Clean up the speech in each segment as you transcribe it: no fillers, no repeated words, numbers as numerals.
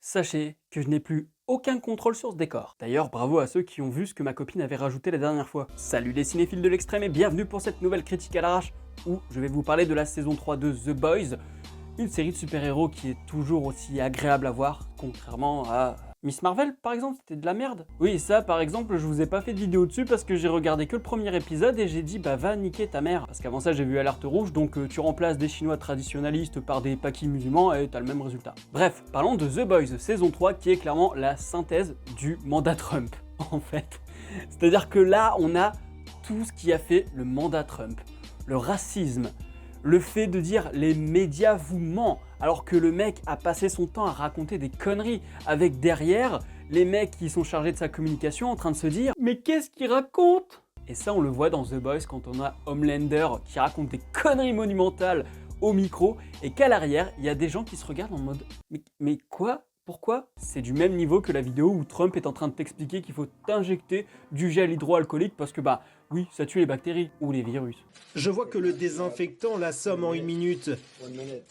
Sachez que je n'ai plus aucun contrôle sur ce décor. D'ailleurs, bravo à ceux qui ont vu ce que ma copine avait rajouté la dernière fois. Salut les cinéphiles de l'extrême et bienvenue pour cette nouvelle critique à l'arrache où je vais vous parler de la saison 3 de The Boys, une série de super-héros qui est toujours aussi agréable à voir, contrairement à Miss Marvel par exemple, c'était de la merde. Oui, ça par exemple, je vous ai pas fait de vidéo dessus parce que j'ai regardé que le premier épisode et j'ai dit bah va niquer ta mère. Parce qu'avant ça j'ai vu Alerte Rouge, donc tu remplaces des Chinois traditionnalistes par des paquis musulmans et t'as le même résultat. Bref, parlons de The Boys saison 3 qui est clairement la synthèse du mandat Trump en fait. C'est-à-dire que là on a tout ce qui a fait le mandat Trump. Le racisme, le fait de dire les médias vous mentent, alors que le mec a passé son temps à raconter des conneries, avec derrière les mecs qui sont chargés de sa communication en train de se dire mais qu'est-ce qu'il raconte? Et ça on le voit dans The Boys quand on a Homelander qui raconte des conneries monumentales au micro et qu'à l'arrière il y a des gens qui se regardent en mode mais quoi? Pourquoi? C'est du même niveau que la vidéo où Trump est en train de t'expliquer qu'il faut t'injecter du gel hydroalcoolique parce que bah oui, ça tue les bactéries ou les virus. Je vois que le désinfectant l'assomme en 1 minute.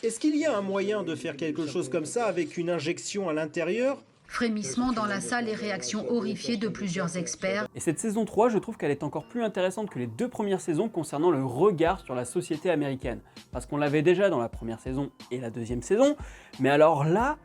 Est-ce qu'il y a un moyen de faire quelque chose comme ça avec une injection à l'intérieur? Frémissement dans la salle et réactions horrifiées de plusieurs experts. Et cette saison 3, je trouve qu'elle est encore plus intéressante que les 2 premières saisons concernant le regard sur la société américaine. Parce qu'on l'avait déjà dans la première saison et la deuxième saison, mais alors là,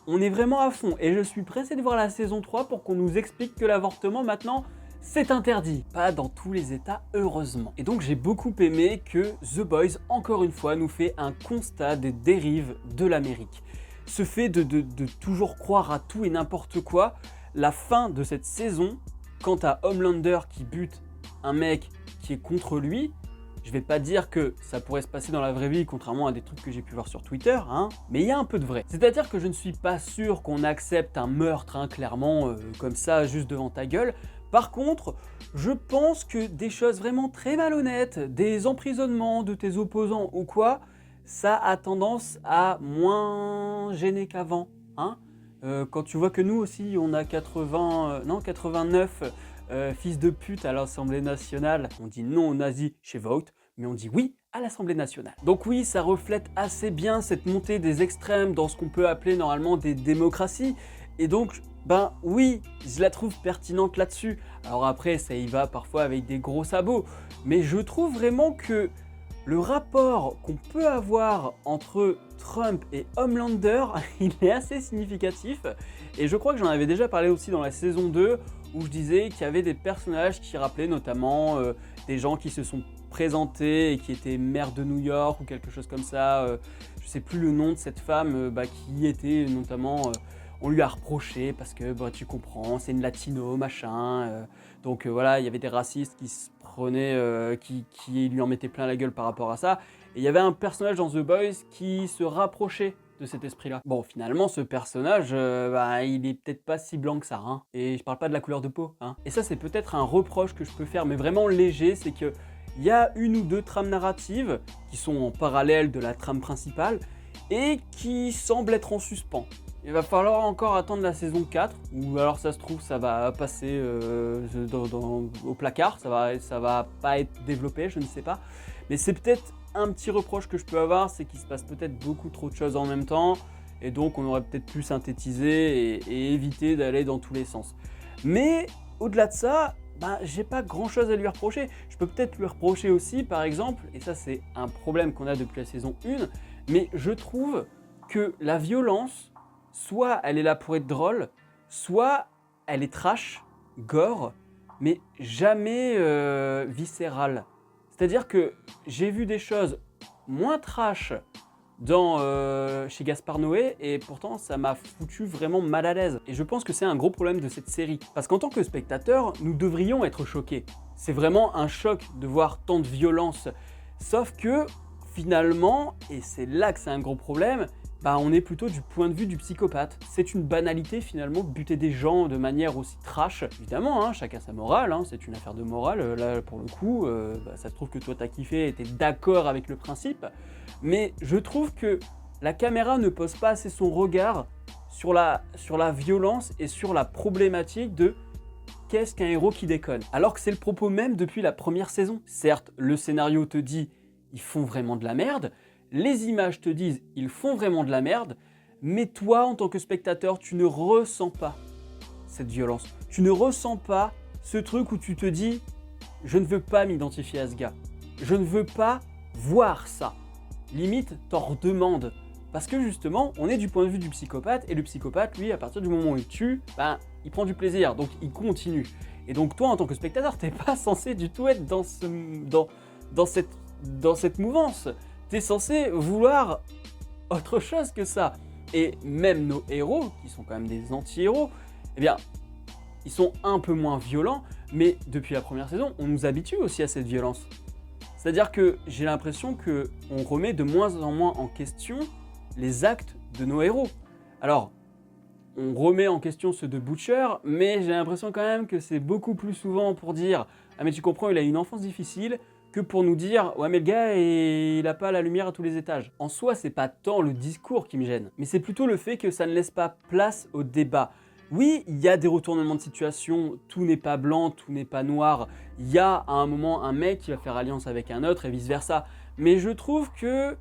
on est vraiment à fond. Et je suis pressé de voir la saison 3 pour qu'on nous explique que l'avortement maintenant, c'est interdit. Pas dans tous les états, heureusement. Et donc j'ai beaucoup aimé que The Boys, encore une fois, nous fait un constat des dérives de l'Amérique. Ce fait de toujours croire à tout et n'importe quoi, la fin de cette saison, quant à Homelander qui bute un mec qui est contre lui, je vais pas dire que ça pourrait se passer dans la vraie vie, contrairement à des trucs que j'ai pu voir sur Twitter, hein, mais il y a un peu de vrai. C'est-à-dire que je ne suis pas sûr qu'on accepte un meurtre, hein, clairement, comme ça, juste devant ta gueule. Par contre, je pense que des choses vraiment très malhonnêtes, des emprisonnements de tes opposants ou quoi, ça a tendance à moins gêner qu'avant, hein. Quand tu vois que nous aussi, on a 89 fils de pute à l'Assemblée nationale, on dit non aux nazis chez Vote, mais on dit oui à l'Assemblée nationale. Donc oui, ça reflète assez bien cette montée des extrêmes dans ce qu'on peut appeler normalement des démocraties, et donc ben oui, je la trouve pertinente là-dessus. Alors après, ça y va parfois avec des gros sabots, mais je trouve vraiment que le rapport qu'on peut avoir entre Trump et Homelander, il est assez significatif, et je crois que j'en avais déjà parlé aussi dans la saison 2, où je disais qu'il y avait des personnages qui rappelaient notamment des gens qui se sont présentés et qui étaient maire de New York ou quelque chose comme ça. Je sais plus le nom de cette femme qui était notamment... on lui a reproché parce que bah, tu comprends, c'est une latino, machin. Donc voilà, il y avait des racistes qui se prenaient, qui lui en mettaient plein la gueule par rapport à ça. Et il y avait un personnage dans The Boys qui se rapprochait de cet esprit-là. Bon, finalement, ce personnage, bah, il est peut-être pas si blanc que ça, hein. Et je parle pas de la couleur de peau, hein. Et ça, c'est peut-être un reproche que je peux faire, mais vraiment léger, c'est que il y a une ou deux trames narratives qui sont en parallèle de la trame principale et qui semblent être en suspens. Il va falloir encore attendre la saison 4, ou alors ça se trouve ça va passer au placard, ça va pas être développé, je ne sais pas. Mais c'est peut-être un petit reproche que je peux avoir, c'est qu'il se passe peut-être beaucoup trop de choses en même temps, et donc on aurait peut-être pu synthétiser et éviter d'aller dans tous les sens. Mais au-delà de ça, bah, j'ai pas grand chose à lui reprocher. Je peux peut-être lui reprocher aussi, par exemple, et ça c'est un problème qu'on a depuis la saison 1, mais je trouve que la violence, soit elle est là pour être drôle, soit elle est trash, gore, mais jamais viscérale. C'est-à-dire que j'ai vu des choses moins trash chez Gaspard Noé et pourtant ça m'a foutu vraiment mal à l'aise. Et je pense que c'est un gros problème de cette série. Parce qu'en tant que spectateur, nous devrions être choqués. C'est vraiment un choc de voir tant de violence. Sauf que finalement, et c'est là que c'est un gros problème, bah on est plutôt du point de vue du psychopathe. C'est une banalité finalement de buter des gens de manière aussi trash. Évidemment, hein, chacun sa morale, hein, c'est une affaire de morale. Là pour le coup, bah, ça se trouve que toi t'as kiffé et t'es d'accord avec le principe. Mais je trouve que la caméra ne pose pas assez son regard sur la violence et sur la problématique de qu'est-ce qu'un héros qui déconne. Alors que c'est le propos même depuis la première saison. Certes, le scénario te dit ils font vraiment de la merde, les images te disent ils font vraiment de la merde, Mais toi, en tant que spectateur, tu ne ressens pas cette violence. Tu ne ressens pas ce truc où tu te dis « je ne veux pas m'identifier à ce gars. Je ne veux pas voir ça. » Limite, t'en redemandes. Parce que justement, on est du point de vue du psychopathe, et le psychopathe, lui, à partir du moment où il tue, il prend du plaisir, donc il continue. Et donc toi, en tant que spectateur, t'es pas censé du tout être dans cette mouvance. T'es censé vouloir autre chose que ça. Et même nos héros, qui sont quand même des anti-héros, eh bien, ils sont un peu moins violents, mais depuis la première saison, on nous habitue aussi à cette violence. C'est-à-dire que j'ai l'impression qu'on remet de moins en moins en question les actes de nos héros. Alors, on remet en question ceux de Butcher, mais j'ai l'impression quand même que c'est beaucoup plus souvent pour dire « Ah mais tu comprends, il a une enfance difficile », que pour nous dire « Ouais mais le gars, il a pas la lumière à tous les étages ». En soi, c'est pas tant le discours qui me gêne, mais c'est plutôt le fait que ça ne laisse pas place au débat. Oui, il y a des retournements de situation, tout n'est pas blanc, tout n'est pas noir. Il y a à un moment un mec qui va faire alliance avec un autre et vice-versa. Mais je trouve que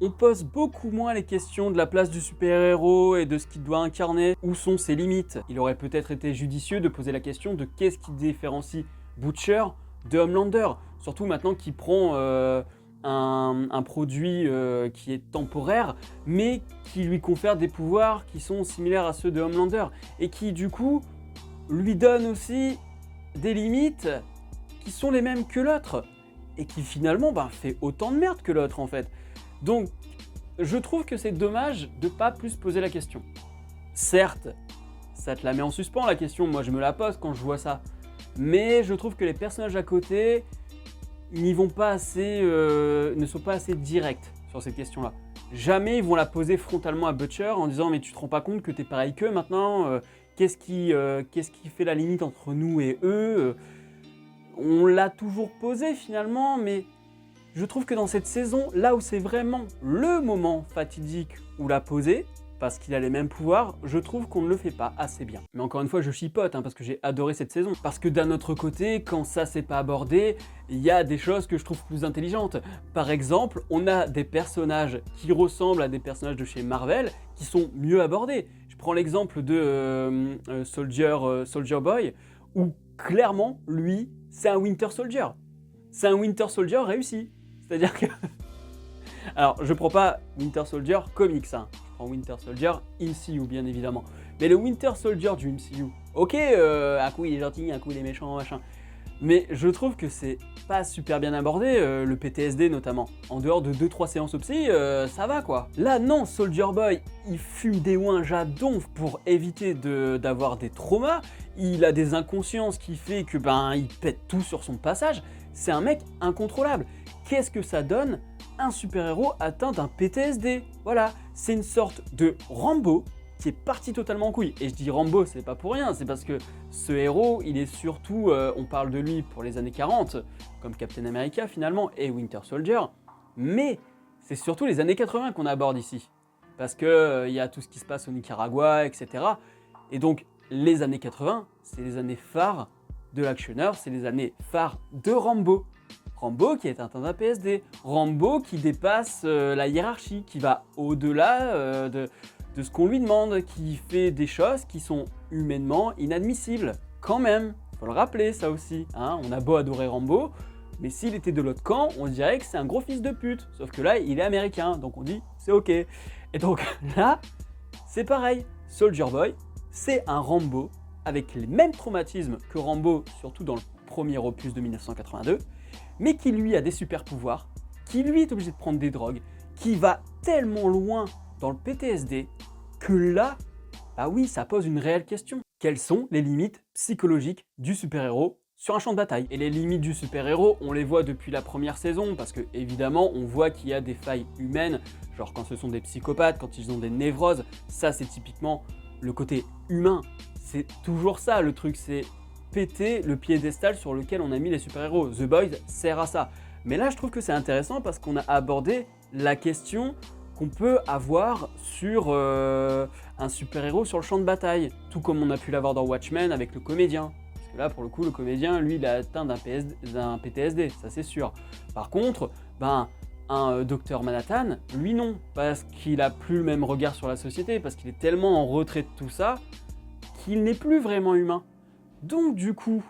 on pose beaucoup moins les questions de la place du super-héros et de ce qu'il doit incarner. Où sont ses limites? Il aurait peut-être été judicieux de poser la question de qu'est-ce qui différencie Butcher de Homelander. Surtout maintenant qu'il prend un produit qui est temporaire, mais qui lui confère des pouvoirs qui sont similaires à ceux de Homelander. Et qui du coup lui donne aussi des limites qui sont les mêmes que l'autre. Et qui finalement fait autant de merde que l'autre en fait. Donc, je trouve que c'est dommage de ne pas plus poser la question. Certes, ça te la met en suspens la question, moi je me la pose quand je vois ça. Mais je trouve que les personnages à côté n'y vont pas assez, ne sont pas assez directs sur cette question-là. Jamais ils vont la poser frontalement à Butcher en disant « Mais tu te rends pas compte que t'es pareil qu'eux maintenant qu'est-ce qui fait la limite entre nous et eux ?» On l'a toujours posé finalement, mais je trouve que dans cette saison, là où c'est vraiment le moment fatidique où la poser, parce qu'il a les mêmes pouvoirs, je trouve qu'on ne le fait pas assez bien. Mais encore une fois, je chipote, parce que j'ai adoré cette saison. Parce que d'un autre côté, quand ça c'est pas abordé, il y a des choses que je trouve plus intelligentes. Par exemple, on a des personnages qui ressemblent à des personnages de chez Marvel, qui sont mieux abordés. Je prends l'exemple de Soldier Boy, où clairement, lui, c'est un Winter Soldier. C'est un Winter Soldier réussi. C'est-à-dire que... Alors, je prends pas Winter Soldier comics, je prends Winter Soldier MCU, bien évidemment. Mais le Winter Soldier du MCU, ok, un coup il est gentil, un coup il est méchant, machin. Mais je trouve que c'est pas super bien abordé, le PTSD notamment. En dehors de 2-3 séances au psy, ça va quoi. Là non, Soldier Boy, il fume des ouinges à donf pour éviter d'avoir des traumas. Il a des inconsciences qui fait que il pète tout sur son passage. C'est un mec incontrôlable. Qu'est-ce que ça donne un super-héros atteint d'un PTSD? Voilà, c'est une sorte de Rambo qui est parti totalement en couille. Et je dis Rambo, c'est pas pour rien, c'est parce que ce héros, il est surtout, on parle de lui pour les années 40, comme Captain America finalement, et Winter Soldier, mais c'est surtout les années 80 qu'on aborde ici. Parce que y a tout ce qui se passe au Nicaragua, etc. Et donc, les années 80, c'est les années phares de l'actionneur, c'est les années phares de Rambo. Rambo qui est atteint d'un PSD, Rambo qui dépasse la hiérarchie, qui va au-delà de ce qu'on lui demande, qui fait des choses qui sont humainement inadmissibles. Quand même, faut le rappeler ça aussi. On a beau adorer Rambo, mais s'il était de l'autre camp, on dirait que c'est un gros fils de pute. Sauf que là, il est américain, donc on dit c'est ok. Et donc là, c'est pareil. Soldier Boy, c'est un Rambo avec les mêmes traumatismes que Rambo, surtout dans le premier opus de 1982, mais qui lui a des super pouvoirs, qui lui est obligé de prendre des drogues, qui va tellement loin dans le PTSD que là, oui, ça pose une réelle question. Quelles sont les limites psychologiques du super-héros sur un champ de bataille? Et les limites du super-héros, on les voit depuis la première saison, parce que évidemment, on voit qu'il y a des failles humaines, genre quand ce sont des psychopathes, quand ils ont des névroses, ça c'est typiquement le côté humain. C'est toujours ça le truc, c'est péter le piédestal sur lequel on a mis les super-héros. The Boys sert à ça. Mais là, je trouve que c'est intéressant parce qu'on a abordé la question qu'on peut avoir sur un super-héros sur le champ de bataille, tout comme on a pu l'avoir dans Watchmen avec le comédien. Parce que là, pour le coup, le comédien, lui, il a atteint d'un PTSD, ça c'est sûr. Par contre, un docteur Manhattan, lui non, parce qu'il a plus le même regard sur la société, parce qu'il est tellement en retrait de tout ça, qu'il n'est plus vraiment humain. Donc du coup,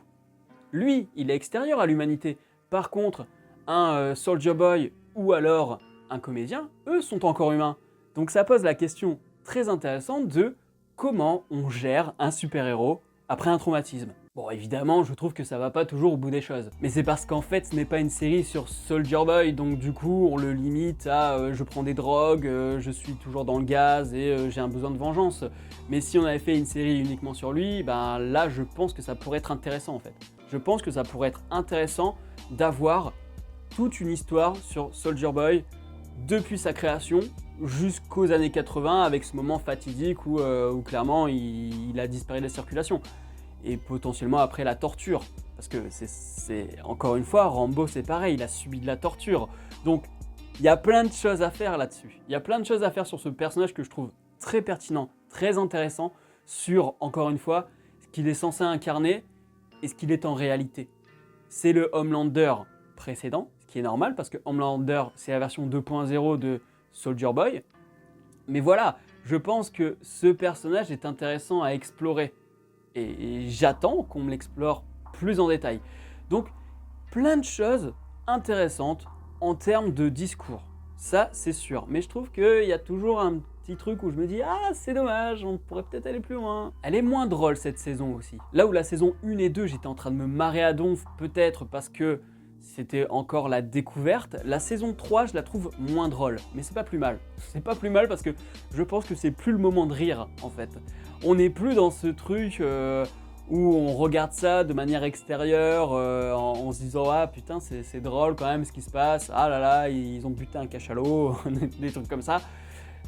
lui, il est extérieur à l'humanité. Par contre, un Soldier Boy ou alors un comédien, eux sont encore humains. Donc ça pose la question très intéressante de comment on gère un super-héros après un traumatisme. Bon, évidemment, je trouve que ça va pas toujours au bout des choses. Mais c'est parce qu'en fait, ce n'est pas une série sur Soldier Boy, donc du coup, on le limite à je prends des drogues, je suis toujours dans le gaz et j'ai un besoin de vengeance. Mais si on avait fait une série uniquement sur lui, ben là, je pense que ça pourrait être intéressant en fait. Je pense que ça pourrait être intéressant d'avoir toute une histoire sur Soldier Boy depuis sa création jusqu'aux années 80 avec ce moment fatidique où clairement il a disparu de la circulation. Et potentiellement après la torture. Parce que c'est encore une fois, Rambo c'est pareil, il a subi de la torture. Donc il y a plein de choses à faire là-dessus. Il y a plein de choses à faire sur ce personnage que je trouve très pertinent, très intéressant, sur, encore une fois, ce qu'il est censé incarner et ce qu'il est en réalité. C'est le Homelander précédent, ce qui est normal parce que Homelander c'est la version 2.0 de Soldier Boy. Mais voilà, je pense que ce personnage est intéressant à explorer. Et j'attends qu'on me l'explore plus en détail. Donc, plein de choses intéressantes en termes de discours. Ça, c'est sûr. Mais je trouve qu'il y a toujours un petit truc où je me dis « Ah, c'est dommage, on pourrait peut-être aller plus loin. » Elle est moins drôle cette saison aussi. Là où la saison 1 et 2, j'étais en train de me marrer à donf, peut-être parce que c'était encore la découverte. La saison 3, je la trouve moins drôle. Mais c'est pas plus mal. C'est pas plus mal parce que je pense que c'est plus le moment de rire, en fait. On n'est plus dans ce truc où on regarde ça de manière extérieure en se disant « Ah putain, c'est drôle quand même ce qui se passe. Ah là là, ils ont buté un cachalot. » Des trucs comme ça.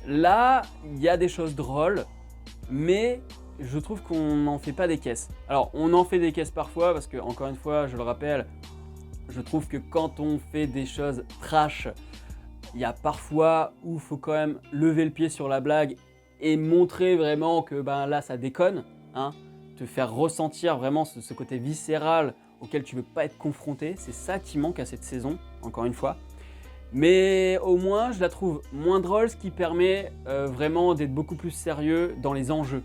Là, il y a des choses drôles, mais je trouve qu'on n'en fait pas des caisses. Alors, on en fait des caisses parfois parce que, encore une fois, je le rappelle, je trouve que quand on fait des choses trash, il y a parfois où il faut quand même lever le pied sur la blague et montrer vraiment que ben là ça déconne, hein, te faire ressentir vraiment ce côté viscéral auquel tu veux pas être confronté, c'est ça qui manque à cette saison, encore une fois. Mais au moins je la trouve moins drôle, ce qui permet vraiment d'être beaucoup plus sérieux dans les enjeux.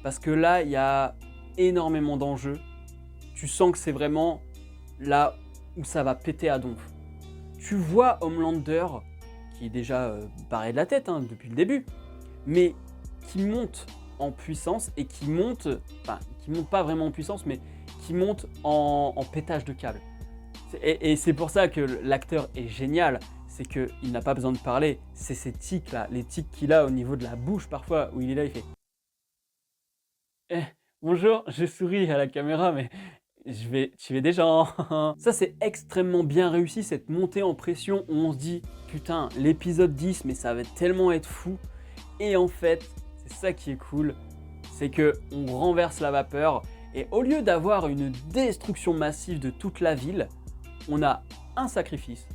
Parce que là il y a énormément d'enjeux, tu sens que c'est vraiment là où ça va péter à donf. Tu vois Homelander, qui est déjà barré de la tête hein, depuis le début, mais qui monte en puissance et qui monte pas vraiment en puissance, mais qui monte en pétage de câble. Et c'est pour ça que l'acteur est génial, c'est qu'il n'a pas besoin de parler, c'est ces tics là, les tics qu'il a au niveau de la bouche parfois, où il est là, il fait bonjour, je souris à la caméra, mais je vais tuer des gens. Ça c'est extrêmement bien réussi, cette montée en pression où on se dit putain l'épisode 10 mais ça va tellement être fou. Et en fait c'est ça qui est cool, c'est que on renverse la vapeur et au lieu d'avoir une destruction massive de toute la ville, on a un sacrifice.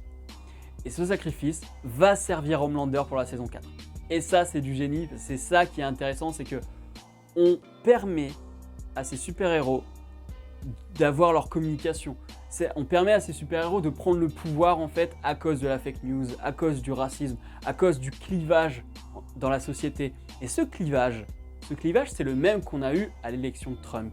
Et ce sacrifice va servir Homelander pour la saison 4. Et ça c'est du génie, c'est ça qui est intéressant, c'est que on permet à ces super-héros d'avoir leur communication. On permet à ces super-héros de prendre le pouvoir en fait à cause de la fake news, à cause du racisme, à cause du clivage dans la société. Et ce clivage c'est le même qu'on a eu à l'élection de Trump,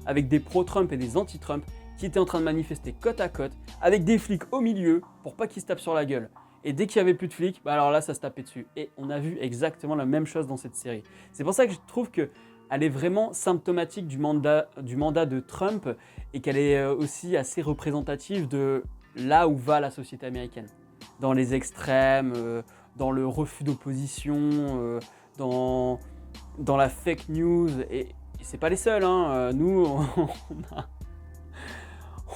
avec des pro-Trump et des anti-Trump qui étaient en train de manifester côte à côte, avec des flics au milieu pour pas qu'ils se tapent sur la gueule. Et dès qu'il n'y avait plus de flics, bah alors là ça se tapait dessus. Et on a vu exactement la même chose dans cette série. C'est pour ça que je trouve que elle est vraiment symptomatique du mandat de Trump et qu'elle est aussi assez représentative de là où va la société américaine. Dans les extrêmes, dans le refus d'opposition, dans la fake news. Et c'est pas les seuls, hein. Nous,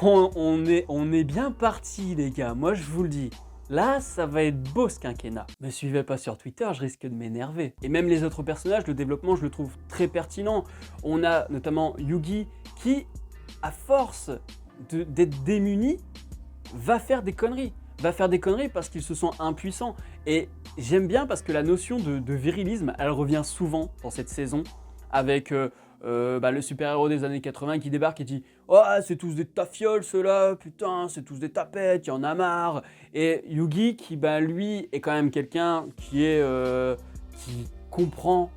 on est bien partis les gars, moi je vous le dis. Là, ça va être beau ce quinquennat. Me suivez pas sur Twitter, je risque de m'énerver. Et même les autres personnages, le développement, je le trouve très pertinent. On a notamment Yugi qui, à force d'être démuni, va faire des conneries. Va faire des conneries parce qu'il se sent impuissant. Et j'aime bien parce que la notion de virilisme, elle revient souvent dans cette saison avec le super-héros des années 80 qui débarque et dit « Oh, c'est tous des tafioles ceux-là, putain, c'est tous des tapettes, y en a marre !» Et Yugi qui, lui, est quand même quelqu'un qui comprend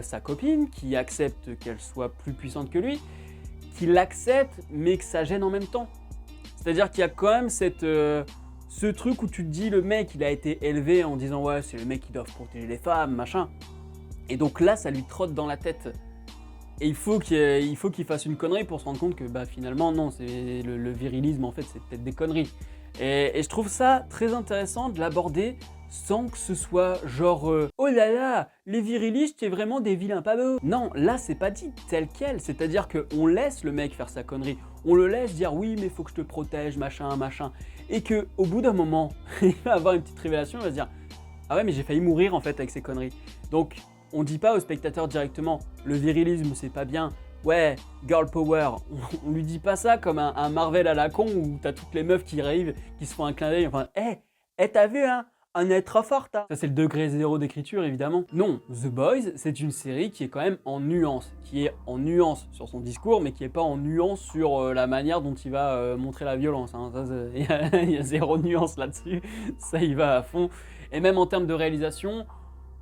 sa copine, qui accepte qu'elle soit plus puissante que lui, qui l'accepte, mais que ça gêne en même temps. C'est-à-dire qu'il y a quand même ce truc où tu te dis, le mec, il a été élevé en disant « Ouais, c'est le mec qui doit protéger les femmes, machin. » Et donc là, ça lui trotte dans la tête. Et il faut qu'il fasse une connerie pour se rendre compte que finalement, non, c'est le virilisme, en fait, c'est peut-être des conneries. Et je trouve ça très intéressant de l'aborder sans que ce soit genre oh là là, les virilistes, c'est vraiment des vilains pas beaux. Non, là, c'est pas dit tel quel. C'est-à-dire qu'on laisse le mec faire sa connerie. On le laisse dire oui, mais faut que je te protège, machin, machin. Et qu'au bout d'un moment, il va avoir une petite révélation, il va se dire ah ouais, mais j'ai failli mourir en fait avec ces conneries. Donc, on dit pas au spectateur directement le virilisme, c'est pas bien. Ouais, girl power. On lui dit pas ça comme un Marvel à la con où t'as toutes les meufs qui rêvent, qui se font un clin d'œil. Enfin, t'as vu, hein? On est trop forte, hein. Ça, c'est le degré zéro d'écriture, évidemment. Non, The Boys, c'est une série qui est quand même en nuance. Qui est en nuance sur son discours, mais qui est pas en nuance sur la manière dont il va montrer la violence. Hein. Il y a zéro nuance là-dessus. Ça, il va à fond. Et même en termes de réalisation,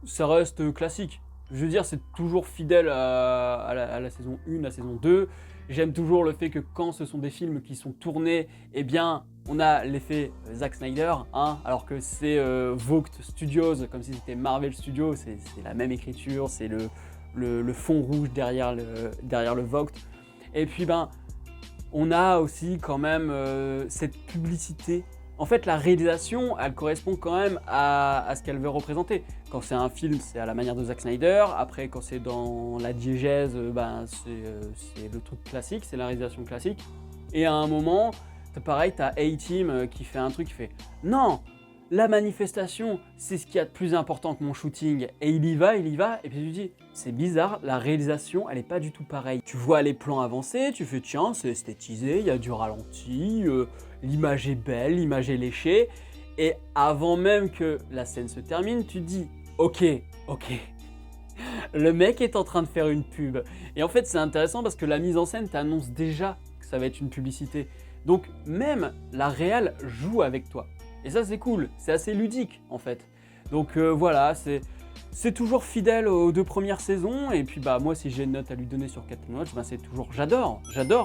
ça reste classique. Je veux dire, c'est toujours fidèle à la saison 1, la saison 2. J'aime toujours le fait que quand ce sont des films qui sont tournés, eh bien, on a l'effet Zack Snyder, hein, alors que c'est Vought Studios, comme si c'était Marvel Studios, c'est la même écriture, c'est le fond rouge derrière le Vought. Et puis, on a aussi quand même cette publicité. En fait, la réalisation, elle correspond quand même à ce qu'elle veut représenter. Quand c'est un film, c'est à la manière de Zack Snyder. Après, quand c'est dans la diégèse, c'est le truc classique, c'est la réalisation classique. Et à un moment, pareil, t'as A-Team qui fait un truc qui fait « Non, la manifestation, c'est ce qu'il y a de plus important que mon shooting. » Et il y va, et puis tu dis « C'est bizarre, la réalisation, elle est pas du tout pareille. » Tu vois les plans avancés, tu fais « Tiens, c'est esthétisé, il y a du ralenti, l'image est belle, l'image est léchée. » Et avant même que la scène se termine, tu te dis « Ok, le mec est en train de faire une pub. » Et en fait, c'est intéressant parce que la mise en scène t'annonce déjà que ça va être une publicité. Donc même la réal joue avec toi. Et ça, c'est cool, c'est assez ludique en fait. Donc voilà, c'est toujours fidèle aux 2 premières saisons. Et puis moi, si j'ai une note à lui donner sur Captain Watch, c'est toujours j'adore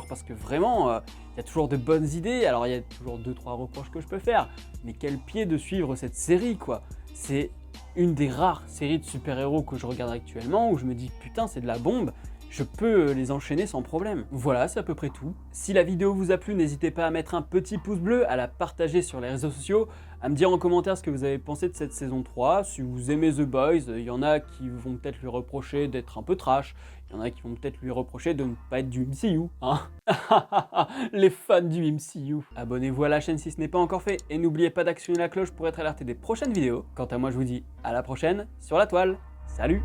parce que vraiment, il y a toujours de bonnes idées. Alors il y a toujours 2-3 reproches que je peux faire, mais quel pied de suivre cette série quoi. C'est une des rares séries de super-héros que je regarde actuellement où je me dis putain, c'est de la bombe. Je peux les enchaîner sans problème. Voilà, c'est à peu près tout. Si la vidéo vous a plu, n'hésitez pas à mettre un petit pouce bleu, à la partager sur les réseaux sociaux, à me dire en commentaire ce que vous avez pensé de cette saison 3. Si vous aimez The Boys, il y en a qui vont peut-être lui reprocher d'être un peu trash, il y en a qui vont peut-être lui reprocher de ne pas être du MCU, hein. Les fans du MCU. Abonnez-vous à la chaîne si ce n'est pas encore fait, et n'oubliez pas d'actionner la cloche pour être alerté des prochaines vidéos. Quant à moi, je vous dis à la prochaine sur la toile. Salut!